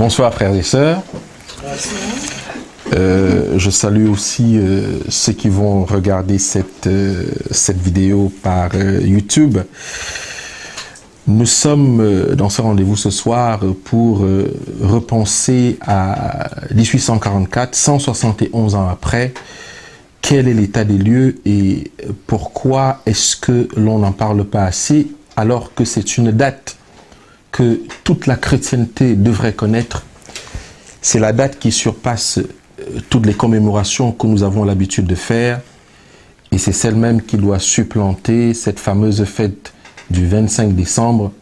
Bonsoir frères et sœurs. Je salue aussi ceux qui vont regarder cette vidéo par YouTube. Nous sommes dans ce rendez-vous ce soir pour repenser à 1844, 171 ans après. Quel est l'état des lieux et pourquoi est-ce que l'on n'en parle pas assez alors que c'est une date que toute la chrétienté devrait connaître? C'est la date qui surpasse toutes les commémorations que nous avons l'habitude de faire et c'est celle même qui doit supplanter cette fameuse fête du 25 décembre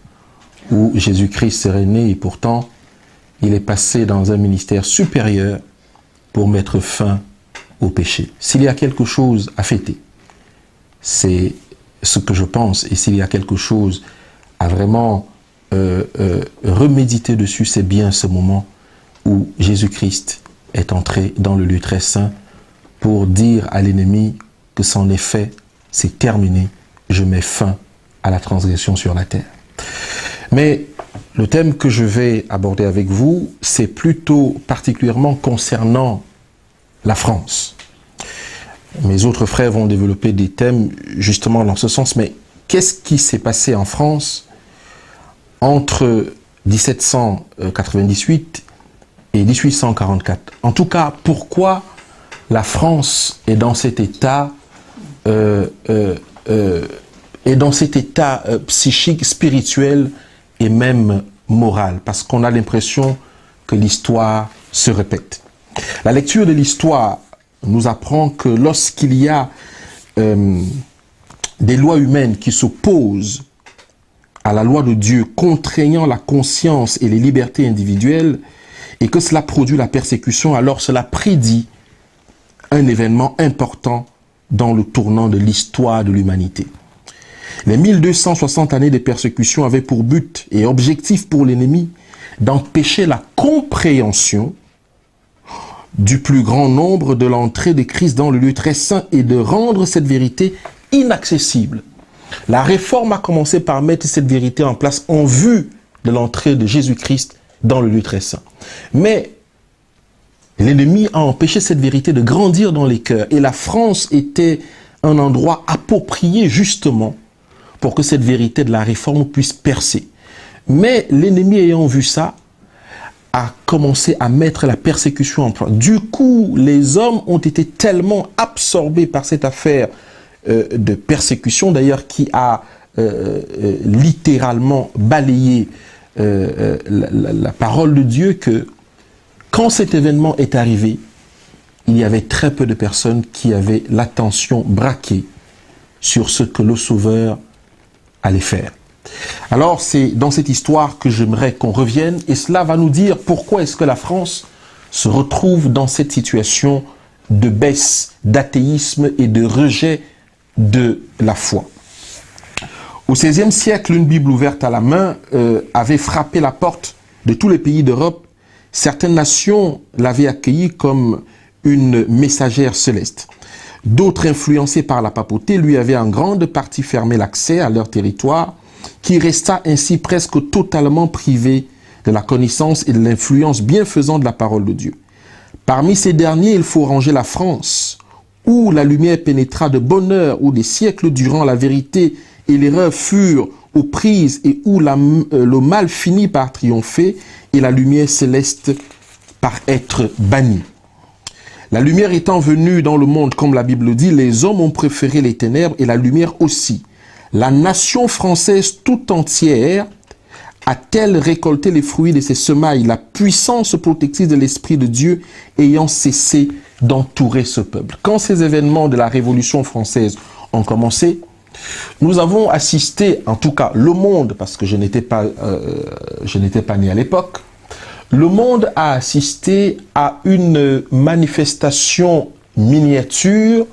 où Jésus-Christ serait né et pourtant il est passé dans un ministère supérieur pour mettre fin au péché. S'il y a quelque chose à fêter, c'est ce que je pense, et s'il y a quelque chose à vraiment reméditer dessus, c'est bien ce moment où Jésus-Christ est entré dans le lieu très saint pour dire à l'ennemi que c'en est fait, c'est terminé, je mets fin à la transgression sur la terre. Mais le thème que je vais aborder avec vous, c'est plutôt particulièrement concernant la France. Mes autres frères vont développer des thèmes justement dans ce sens, mais qu'est-ce qui s'est passé en France entre 1798 et 1844? En tout cas, pourquoi la France est dans cet état, psychique, spirituel et même moral? Parce qu'on a l'impression que l'histoire se répète. La lecture de l'histoire nous apprend que lorsqu'il y a des lois humaines qui s'opposent à la loi de Dieu, contraignant la conscience et les libertés individuelles, et que cela produit la persécution, alors cela prédit un événement important dans le tournant de l'histoire de l'humanité. Les 1260 années de persécution avaient pour but et objectif pour l'ennemi d'empêcher la compréhension du plus grand nombre de l'entrée de Christ dans le lieu très saint et de rendre cette vérité inaccessible. La réforme a commencé par mettre cette vérité en place en vue de l'entrée de Jésus-Christ dans le lieu très saint. Mais l'ennemi a empêché cette vérité de grandir dans les cœurs et la France était un endroit approprié justement pour que cette vérité de la réforme puisse percer. Mais l'ennemi ayant vu ça, a commencé à mettre la persécution en place. Du coup, les hommes ont été tellement absorbés par cette affaire de persécution, d'ailleurs, qui a littéralement balayé la parole de Dieu, que quand cet événement est arrivé, il y avait très peu de personnes qui avaient l'attention braquée sur ce que le Sauveur allait faire. Alors, c'est dans cette histoire que j'aimerais qu'on revienne, et cela va nous dire pourquoi est-ce que la France se retrouve dans cette situation de baisse, d'athéisme et de rejet de la foi. Au XVIe siècle, une Bible ouverte à la main avait frappé la porte de tous les pays d'Europe. Certaines nations l'avaient accueillie comme une messagère céleste. D'autres, influencés par la papauté, lui avaient en grande partie fermé l'accès à leur territoire, qui resta ainsi presque totalement privé de la connaissance et de l'influence bienfaisante de la parole de Dieu. Parmi ces derniers, il faut ranger la France, où la lumière pénétra de bonne heure, où des siècles durant la vérité et l'erreur furent aux prises et où le mal finit par triompher et la lumière céleste par être bannie. La lumière étant venue dans le monde, comme la Bible dit, les hommes ont préféré les ténèbres et la lumière aussi. La nation française tout entière a-t-elle récolté les fruits de ses semailles, la puissance protectrice de l'Esprit de Dieu ayant cessé d'entourer ce peuple? Quand ces événements de la Révolution française ont commencé, nous avons assisté, en tout cas le monde, parce que je n'étais pas né à l'époque, le monde a assisté à une manifestation miniature,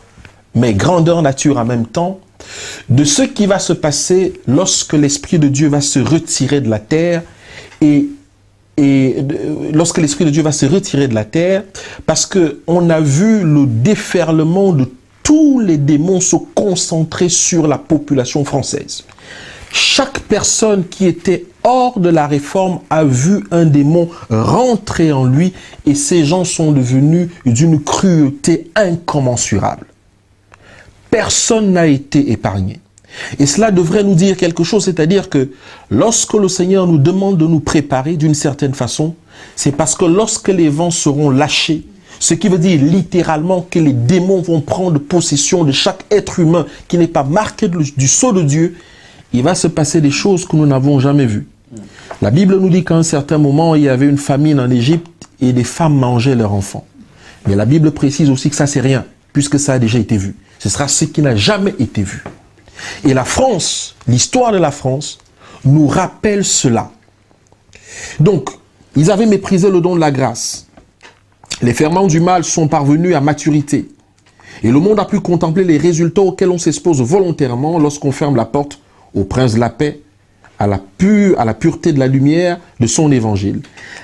mais grandeur nature en même temps, de ce qui va se passer lorsque l'Esprit de Dieu va se retirer de la terre et lorsque l'Esprit de Dieu va se retirer de la terre, parce qu'on a vu le déferlement de tous les démons se concentrer sur la population française. Chaque personne qui était hors de la réforme a vu un démon rentrer en lui et ces gens sont devenus d'une cruauté incommensurable. Personne n'a été épargné. Et cela devrait nous dire quelque chose, c'est-à-dire que lorsque le Seigneur nous demande de nous préparer d'une certaine façon, c'est parce que lorsque les vents seront lâchés, ce qui veut dire littéralement que les démons vont prendre possession de chaque être humain qui n'est pas marqué du sceau de Dieu, il va se passer des choses que nous n'avons jamais vues. La Bible nous dit qu'à un certain moment, il y avait une famine en Égypte et des femmes mangeaient leurs enfants. Mais la Bible précise aussi que ça, c'est rien, puisque ça a déjà été vu. Ce sera ce qui n'a jamais été vu. Et la France, l'histoire de la France, nous rappelle cela. Donc, ils avaient méprisé le don de la grâce. Les ferments du mal sont parvenus à maturité. Et le monde a pu contempler les résultats auxquels on s'expose volontairement lorsqu'on ferme la porte au prince de la paix, à la pureté de la lumière de son évangile.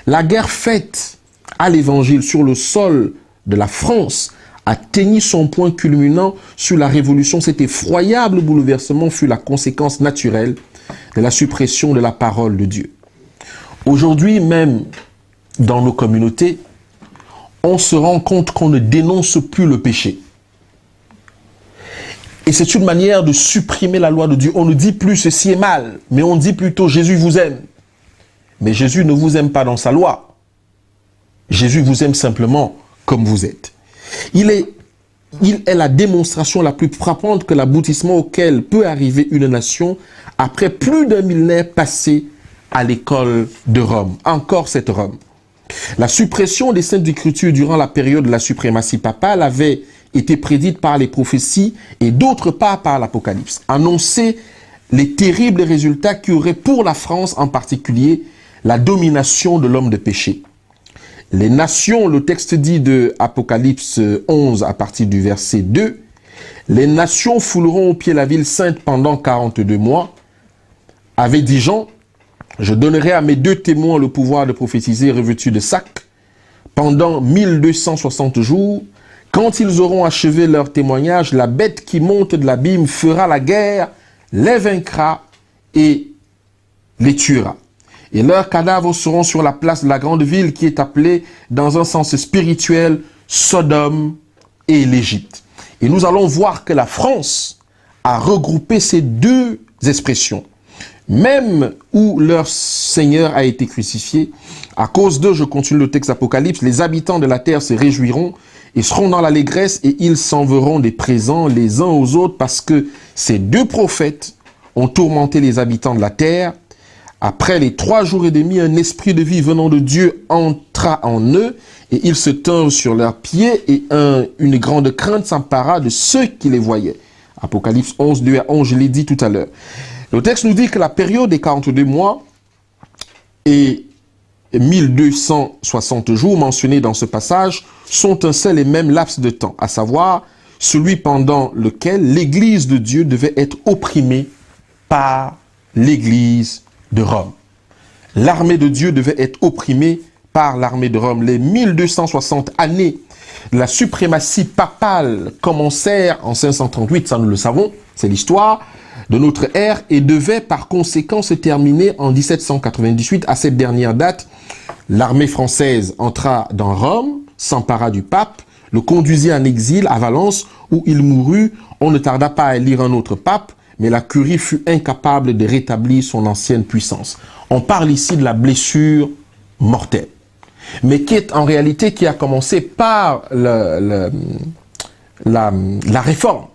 La guerre faite à l'évangile sur le sol de la France atteignit son point culminant sur la Révolution. Cet effroyable bouleversement fut la conséquence naturelle de la suppression de la parole de Dieu. Aujourd'hui, même dans nos communautés, on se rend compte qu'on ne dénonce plus le péché. Et c'est une manière de supprimer la loi de Dieu. On ne dit plus ceci est mal, mais on dit plutôt Jésus vous aime. Mais Jésus ne vous aime pas dans sa loi. Jésus vous aime simplement comme vous êtes. Il est la démonstration la plus frappante que l'aboutissement auquel peut arriver une nation après plus d'un millénaire passé à l'école de Rome. Encore cette Rome. La suppression des saintes écritures durant la période de la suprématie papale avait été prédite par les prophéties et d'autre part par l'Apocalypse. Annoncer les terribles résultats qui auraient pour la France en particulier la domination de l'homme de péché. Les nations, le texte dit de Apocalypse 11 à partir du verset 2, les nations fouleront au pied la ville sainte pendant 42 mois, avait dit Jean, je donnerai à mes 2 témoins le pouvoir de prophétiser revêtus de sac pendant 1260 jours. Quand ils auront achevé leur témoignage, la bête qui monte de l'abîme fera la guerre, les vaincra et les tuera. Et leurs cadavres seront sur la place de la grande ville qui est appelée, dans un sens spirituel, Sodome et l'Égypte. Et nous allons voir que la France a regroupé ces 2 expressions. Même où leur Seigneur a été crucifié, à cause d'eux, je continue le texte Apocalypse, les habitants de la terre se réjouiront et seront dans l'allégresse et ils s'enverront des présents les uns aux autres parce que ces 2 prophètes ont tourmenté les habitants de la terre. Après les 3 jours et demi, un esprit de vie venant de Dieu entra en eux et ils se tinrent sur leurs pieds et une grande crainte s'empara de ceux qui les voyaient. Apocalypse 11, 2 à 11, je l'ai dit tout à l'heure. Le texte nous dit que la période des 42 mois et 1260 jours mentionnés dans ce passage sont un seul et même laps de temps, à savoir celui pendant lequel l'Église de Dieu devait être opprimée par l'Église de Rome. L'armée de Dieu devait être opprimée par l'armée de Rome. Les 1260 années de la suprématie papale commencèrent en 538, ça nous le savons, c'est l'histoire de notre ère, et devaient par conséquent se terminer en 1798. À cette dernière date, l'armée française entra dans Rome, s'empara du pape, le conduisit en exil à Valence, où il mourut. On ne tarda pas à élire un autre pape, mais la curie fut incapable de rétablir son ancienne puissance. On parle ici de la blessure mortelle, mais qui est en réalité qui a commencé par la réforme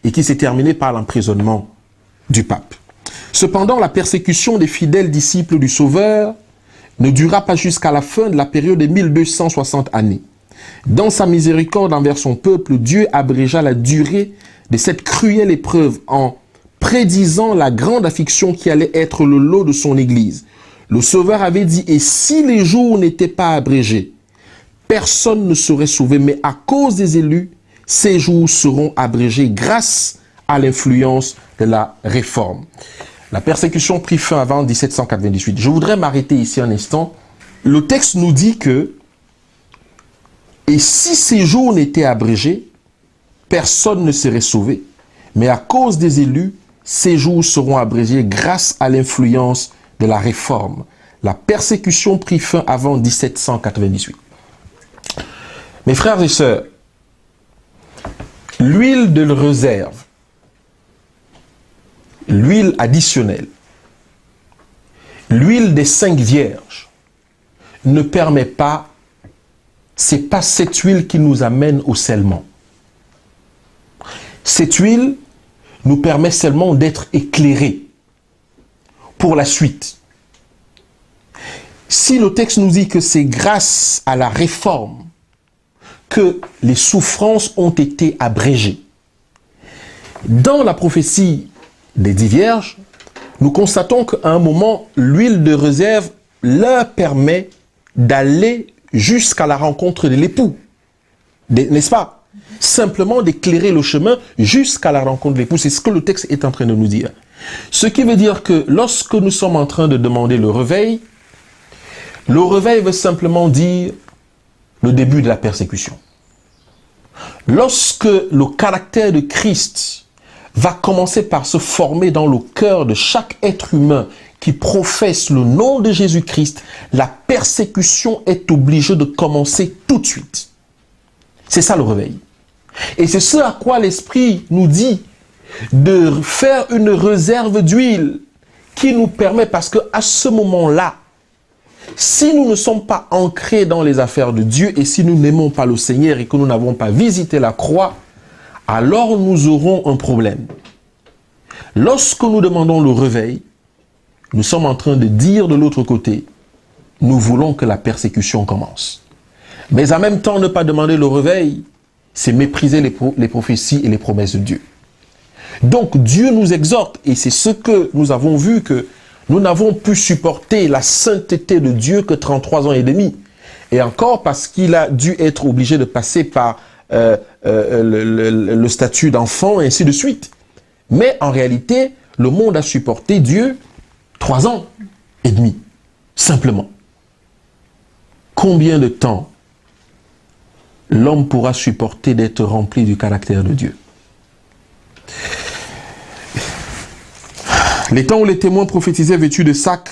et qui s'est terminée par l'emprisonnement du pape. Cependant, la persécution des fidèles disciples du Sauveur ne dura pas jusqu'à la fin de la période des 1260 années. Dans sa miséricorde envers son peuple, Dieu abrégea la durée de cette cruelle épreuve en prédisant la grande affliction qui allait être le lot de son Église. Le Sauveur avait dit, et si les jours n'étaient pas abrégés, personne ne serait sauvé, mais à cause des élus, ces jours seront abrégés grâce à l'influence de la réforme. La persécution prit fin avant 1798. Je voudrais m'arrêter ici un instant. Le texte nous dit que, et si ces jours n'étaient abrégés, personne ne serait sauvé, mais à cause des élus, ces jours seront abrégés grâce à l'influence de la Réforme. La persécution prit fin avant 1798. Mes frères et sœurs, l'huile de réserve, l'huile additionnelle, l'huile des 5 vierges ne permet pas, c'est pas cette huile qui nous amène au scellement. Cette huile nous permet seulement d'être éclairés pour la suite. Si le texte nous dit que c'est grâce à la réforme que les souffrances ont été abrégées, dans la prophétie des 10 vierges, nous constatons qu'à un moment, l'huile de réserve leur permet d'aller jusqu'à la rencontre de l'époux. N'est-ce pas? Simplement d'éclairer le chemin jusqu'à la rencontre de l'époux. C'est ce que le texte est en train de nous dire. Ce qui veut dire que lorsque nous sommes en train de demander le réveil veut simplement dire le début de la persécution. Lorsque le caractère de Christ va commencer par se former dans le cœur de chaque être humain qui professe le nom de Jésus-Christ, la persécution est obligée de commencer tout de suite. C'est ça le réveil. Et c'est ce à quoi l'Esprit nous dit de faire une réserve d'huile qui nous permet, parce qu'à ce moment-là, si nous ne sommes pas ancrés dans les affaires de Dieu et si nous n'aimons pas le Seigneur et que nous n'avons pas visité la croix, alors nous aurons un problème. Lorsque nous demandons le réveil, nous sommes en train de dire de l'autre côté, nous voulons que la persécution commence. Mais en même temps, ne pas demander le réveil, c'est mépriser les prophéties et les promesses de Dieu. Donc Dieu nous exhorte, et c'est ce que nous avons vu, que nous n'avons pu supporter la sainteté de Dieu que 33 ans et demi. Et encore parce qu'il a dû être obligé de passer par le statut d'enfant et ainsi de suite. Mais en réalité, le monde a supporté Dieu 3 ans et demi, simplement. Combien de temps l'homme pourra supporter d'être rempli du caractère de Dieu? Les temps où les témoins prophétisaient vêtus de sacs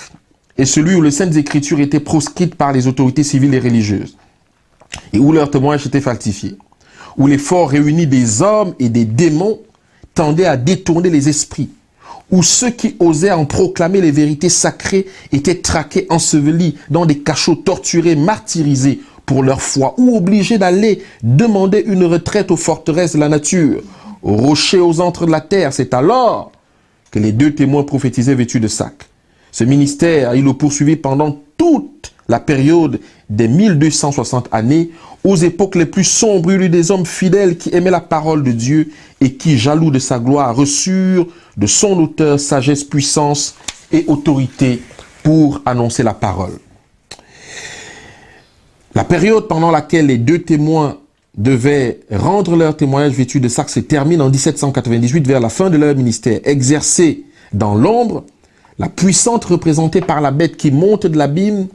et celui où les saintes écritures étaient proscrites par les autorités civiles et religieuses et où leurs témoignages étaient falsifiés, où les forts réunis des hommes et des démons tendaient à détourner les esprits, où ceux qui osaient en proclamer les vérités sacrées étaient traqués, ensevelis dans des cachots, torturés, martyrisés pour leur foi, ou obligés d'aller demander une retraite aux forteresses de la nature, aux rochers, aux antres de la terre. C'est alors que les 2 témoins prophétisaient vêtus de sacs. Ce ministère, il le poursuivit pendant toute la période des 1260 années, aux époques les plus sombres, il y eut des hommes fidèles qui aimaient la parole de Dieu et qui, jaloux de sa gloire, reçurent de son auteur sagesse, puissance et autorité pour annoncer la parole. La période pendant laquelle les 2 témoins devaient rendre leur témoignage vêtus de sacs se termine en 1798, vers la fin de leur ministère. Exercés dans l'ombre, la puissante représentée par la bête qui monte de l'abîme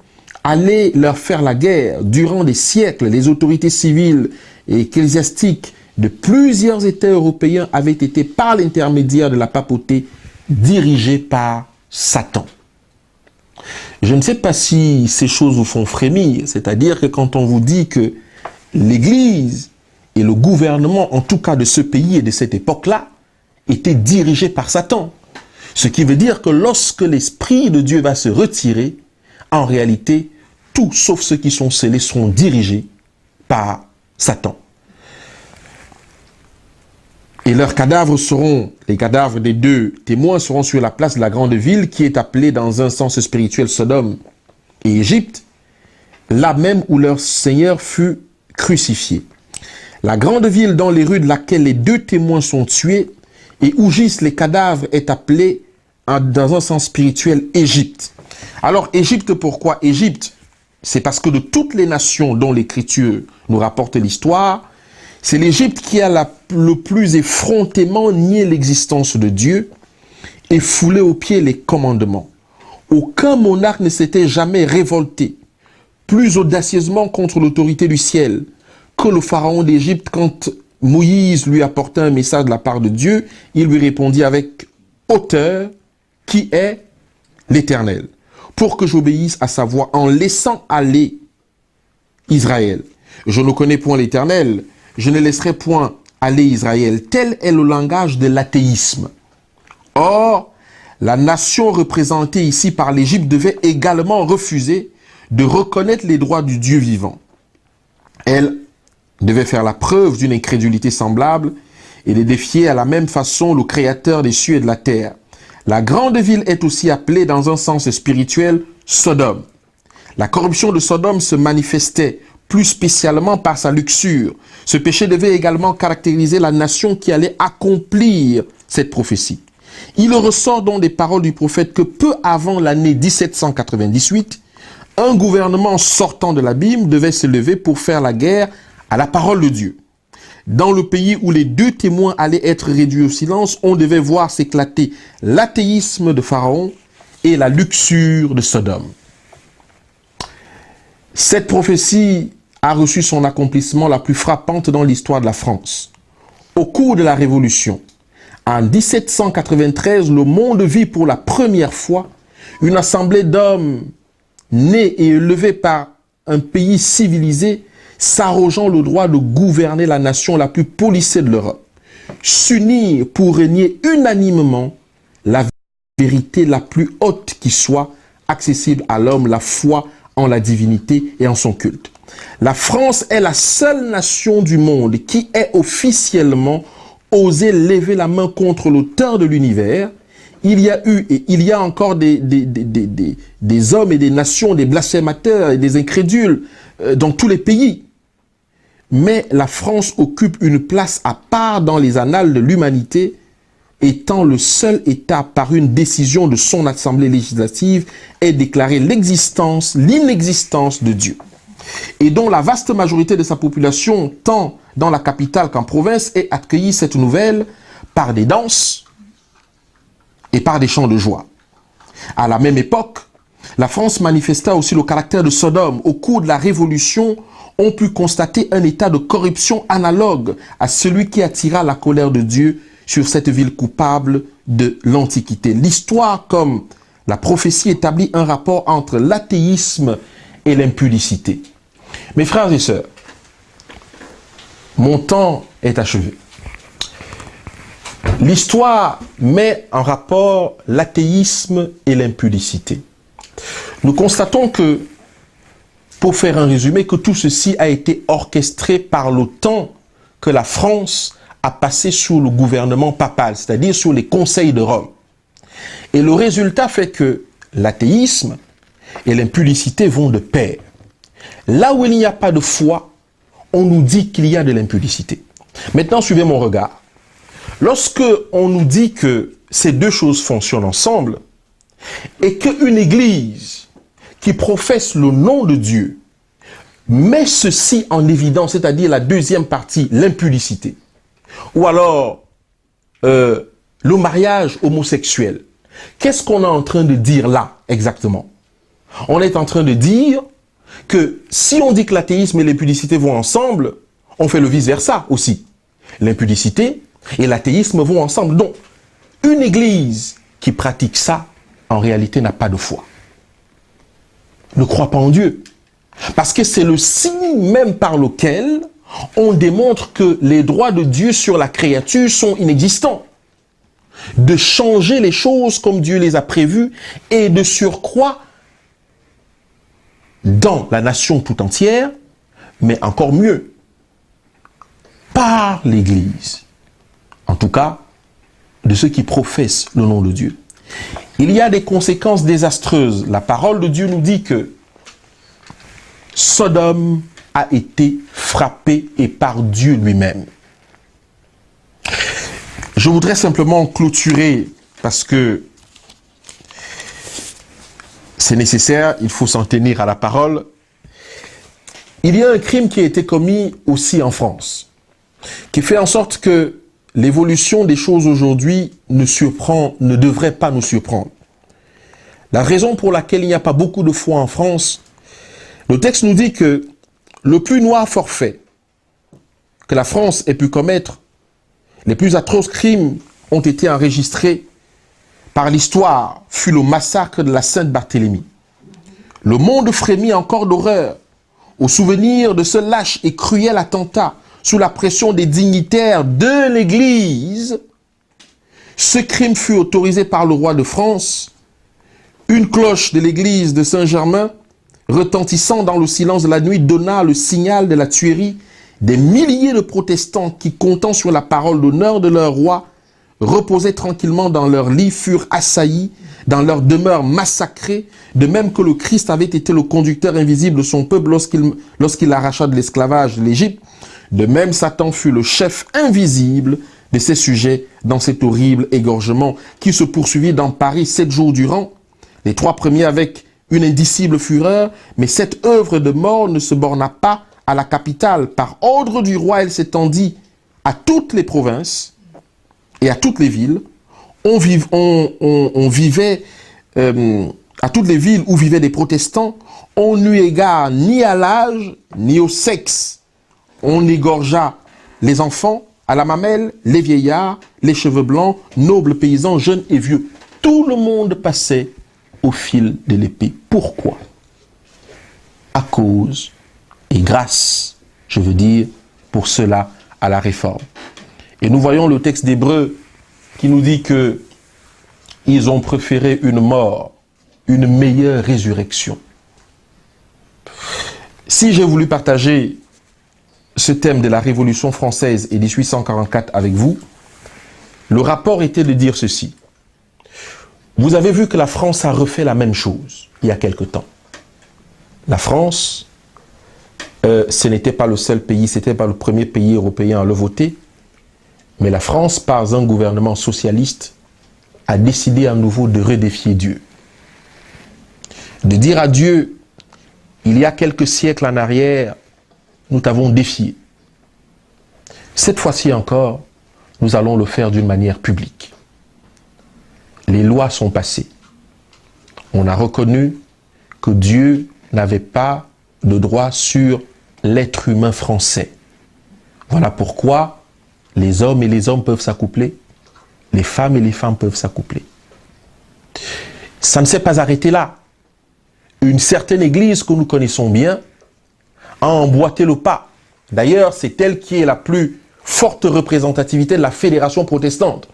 allait leur faire la guerre. Durant des siècles, les autorités civiles et ecclésiastiques de plusieurs États européens avaient été, par l'intermédiaire de la papauté, dirigées par Satan. Je ne sais pas si ces choses vous font frémir, c'est-à-dire que quand on vous dit que l'Église et le gouvernement, en tout cas de ce pays et de cette époque-là, étaient dirigés par Satan. Ce qui veut dire que lorsque l'Esprit de Dieu va se retirer, en réalité, tous sauf ceux qui sont scellés seront dirigés par Satan. Et leurs cadavres seront, les cadavres des 2 témoins seront sur la place de la grande ville qui est appelée dans un sens spirituel Sodome et Égypte, là même où leur Seigneur fut crucifié. La grande ville dans les rues de laquelle les 2 témoins sont tués et où gisent les cadavres est appelée dans un sens spirituel Égypte. Alors Égypte, pourquoi Égypte? C'est parce que de toutes les nations dont l'Écriture nous rapporte l'histoire, c'est l'Égypte qui a le plus effrontément nié l'existence de Dieu et foulé aux pieds les commandements. Aucun monarque ne s'était jamais révolté plus audacieusement contre l'autorité du ciel que le pharaon d'Égypte. Quand Moïse lui apportait un message de la part de Dieu, il lui répondit avec auteur qui est l'Éternel, pour que j'obéisse à sa voix en laissant aller Israël. Je ne connais point l'Éternel, je ne laisserai point aller Israël. Tel est le langage de l'athéisme. Or, la nation représentée ici par l'Égypte devait également refuser de reconnaître les droits du Dieu vivant. Elle devait faire la preuve d'une incrédulité semblable et de défier à la même façon le Créateur des cieux et de la terre. La grande ville est aussi appelée dans un sens spirituel Sodome. La corruption de Sodome se manifestait plus spécialement par sa luxure. Ce péché devait également caractériser la nation qui allait accomplir cette prophétie. Il ressort donc des paroles du prophète que peu avant l'année 1798, un gouvernement sortant de l'abîme devait se lever pour faire la guerre à la parole de Dieu. Dans le pays où les deux témoins allaient être réduits au silence, on devait voir s'éclater l'athéisme de Pharaon et la luxure de Sodome. Cette prophétie a reçu son accomplissement la plus frappante dans l'histoire de la France. Au cours de la Révolution, en 1793, le monde vit pour la première fois une assemblée d'hommes nés et élevés par un pays civilisé s'arrogeant le droit de gouverner la nation la plus policée de l'Europe, s'unir pour régner unanimement la vérité la plus haute qui soit accessible à l'homme, la foi en la divinité et en son culte. La France est la seule nation du monde qui ait officiellement osé lever la main contre l'auteur de l'univers. Il y a eu et il y a encore des hommes et des nations, des blasphémateurs et des incrédules dans tous les pays. Mais la France occupe une place à part dans les annales de l'humanité, étant le seul État par une décision de son assemblée législative ait déclaré l'inexistence de Dieu, et dont la vaste majorité de sa population, tant dans la capitale qu'en province, ait accueilli cette nouvelle par des danses et par des chants de joie. À la même époque, la France manifesta aussi le caractère de Sodome. Au cours de la Révolution, on put constater un état de corruption analogue à celui qui attira la colère de Dieu sur cette ville coupable de l'Antiquité. L'histoire, comme la prophétie, établit un rapport entre l'athéisme et l'impudicité. Mes frères et sœurs, mon temps est achevé. L'histoire met en rapport l'athéisme et l'impudicité. Nous constatons que, pour faire un résumé, que tout ceci a été orchestré par le temps que la France a passé sous le gouvernement papal, c'est-à-dire sous les conseils de Rome. Et le résultat fait que l'athéisme et l'impudicité vont de pair. Là où il n'y a pas de foi, on nous dit qu'il y a de l'impudicité. Maintenant, suivez mon regard. Lorsque on nous dit que ces deux choses fonctionnent ensemble, et qu'une église qui professe le nom de Dieu met ceci en évidence, c'est-à-dire la deuxième partie, l'impudicité, ou alors le mariage homosexuel, qu'est-ce qu'on est en train de dire là exactement? On est en train de dire que si on dit que l'athéisme et l'impudicité vont ensemble, on fait le vice-versa aussi. L'impudicité et l'athéisme vont ensemble. Donc, une église qui pratique ça, en réalité, n'a pas de foi. Ne croit pas en Dieu. Parce que c'est le signe même par lequel on démontre que les droits de Dieu sur la créature sont inexistants. De changer les choses comme Dieu les a prévues et de surcroît dans la nation tout entière, mais encore mieux, par l'Église. En tout cas, de ceux qui professent le nom de Dieu. Il y a des conséquences désastreuses. La parole de Dieu nous dit que Sodome a été frappé et par Dieu lui-même. Je voudrais simplement clôturer parce que c'est nécessaire, il faut s'en tenir à la parole. Il y a un crime qui a été commis aussi en France, qui fait en sorte que l'évolution des choses aujourd'hui ne devrait pas nous surprendre. La raison pour laquelle il n'y a pas beaucoup de foi en France, le texte nous dit que le plus noir forfait que la France ait pu commettre, les plus atroces crimes ont été enregistrés par l'histoire fut le massacre de la Sainte-Barthélemy. Le monde frémit encore d'horreur au souvenir de ce lâche et cruel attentat sous la pression des dignitaires de l'Église. Ce crime fut autorisé par le roi de France. Une cloche de l'église de Saint-Germain, retentissant dans le silence de la nuit, donna le signal de la tuerie. Des milliers de protestants qui, comptant sur la parole d'honneur de leur roi, reposaient tranquillement dans leur lit, furent assaillis, dans leur demeure massacrés, de même que le Christ avait été le conducteur invisible de son peuple lorsqu'il arracha de l'esclavage de l'Égypte. De même, Satan fut le chef invisible de ses sujets dans cet horrible égorgement qui se poursuivit dans Paris 7 jours durant. Les 3 premiers avec une indicible fureur, mais cette œuvre de mort ne se borna pas à la capitale. Par ordre du roi, elle s'étendit à toutes les provinces et à toutes les villes. On vivait à toutes les villes où vivaient des protestants. On n'eut égard ni à l'âge ni au sexe. On égorgea les enfants à la mamelle, les vieillards, les cheveux blancs, nobles paysans, jeunes et vieux. Tout le monde passait au fil de l'épée. Pourquoi? À cause et grâce, je veux dire, pour cela, à la réforme. Et nous voyons le texte d'Hébreux qui nous dit que ils ont préféré une mort, une meilleure résurrection. Si j'ai voulu partager ce thème de la Révolution française et 1844 avec vous, le rapport était de dire ceci. Vous avez vu que la France a refait la même chose il y a quelque temps. La France, ce n'était pas le seul pays, ce n'était pas le premier pays européen à le voter, mais la France, par un gouvernement socialiste, a décidé à nouveau de redéfier Dieu. De dire à Dieu, il y a quelques siècles en arrière, nous t'avons défié. Cette fois-ci encore, nous allons le faire d'une manière publique. Les lois sont passées. On a reconnu que Dieu n'avait pas de droit sur l'être humain français. Voilà pourquoi les hommes et les hommes peuvent s'accoupler, les femmes et les femmes peuvent s'accoupler. Ça ne s'est pas arrêté là. Une certaine église que nous connaissons bien a emboîté le pas. D'ailleurs, c'est elle qui est la plus forte représentativité de la fédération protestante.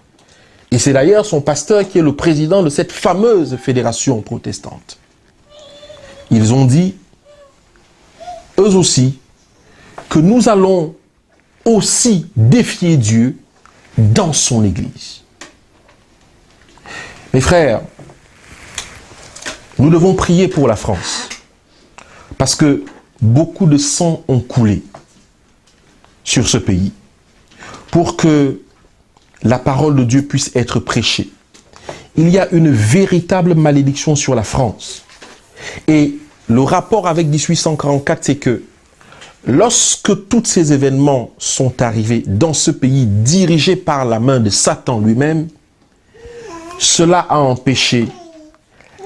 Et c'est d'ailleurs son pasteur qui est le président de cette fameuse fédération protestante. Ils ont dit, eux aussi, que nous allons aussi défier Dieu dans son église. Mes frères, nous devons prier pour la France. Parce que beaucoup de sang ont coulé sur ce pays pour que la parole de Dieu puisse être prêchée. Il y a une véritable malédiction sur la France. Et le rapport avec 1844, c'est que lorsque tous ces événements sont arrivés dans ce pays dirigé par la main de Satan lui-même, cela a empêché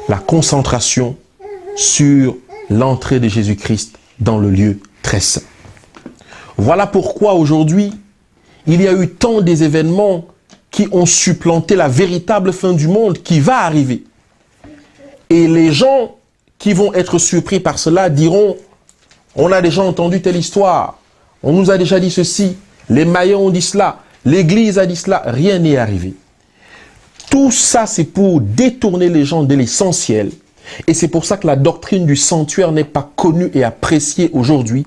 la concentration sur l'entrée de Jésus-Christ dans le lieu très saint. Voilà pourquoi aujourd'hui, il y a eu tant des événements qui ont supplanté la véritable fin du monde qui va arriver. Et les gens qui vont être surpris par cela diront, on a déjà entendu telle histoire, on nous a déjà dit ceci, les Mayens ont dit cela, l'Église a dit cela, rien n'est arrivé. Tout ça, c'est pour détourner les gens de l'essentiel. Et c'est pour ça que la doctrine du sanctuaire n'est pas connue et appréciée aujourd'hui.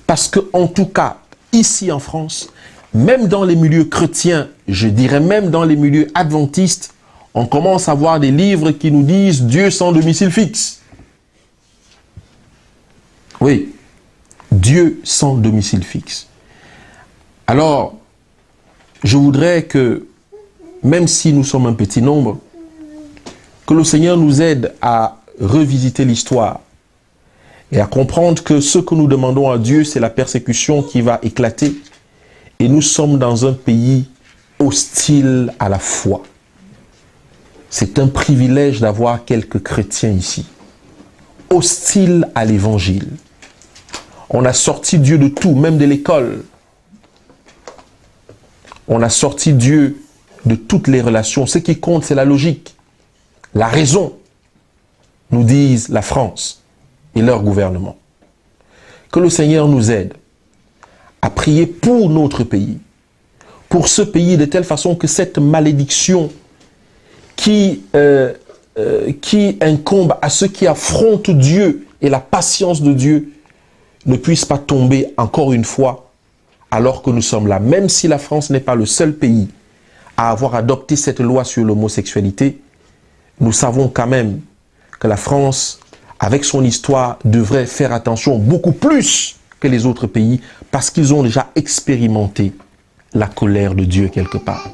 Parce que, en tout cas, ici en France, même dans les milieux chrétiens, je dirais même dans les milieux adventistes, on commence à voir des livres qui nous disent Dieu sans domicile fixe. Oui, Dieu sans domicile fixe. Alors, je voudrais que, même si nous sommes un petit nombre, que le Seigneur nous aide à revisiter l'histoire et à comprendre que ce que nous demandons à Dieu, c'est la persécution qui va éclater. Et nous sommes dans un pays hostile à la foi. C'est un privilège d'avoir quelques chrétiens ici, hostiles à l'évangile. On a sorti Dieu de tout, même de l'école. On a sorti Dieu de toutes les relations. Ce qui compte, c'est la logique. la raison, nous disent la France et leur gouvernement. Que le Seigneur nous aide à prier pour notre pays, pour ce pays de telle façon que cette malédiction qui incombe à ceux qui affrontent Dieu et la patience de Dieu ne puisse pas tomber encore une fois alors que nous sommes là. Même si la France n'est pas le seul pays à avoir adopté cette loi sur l'homosexualité, nous savons quand même que la France, avec son histoire, devrait faire attention beaucoup plus que les autres pays parce qu'ils ont déjà expérimenté la colère de Dieu quelque part.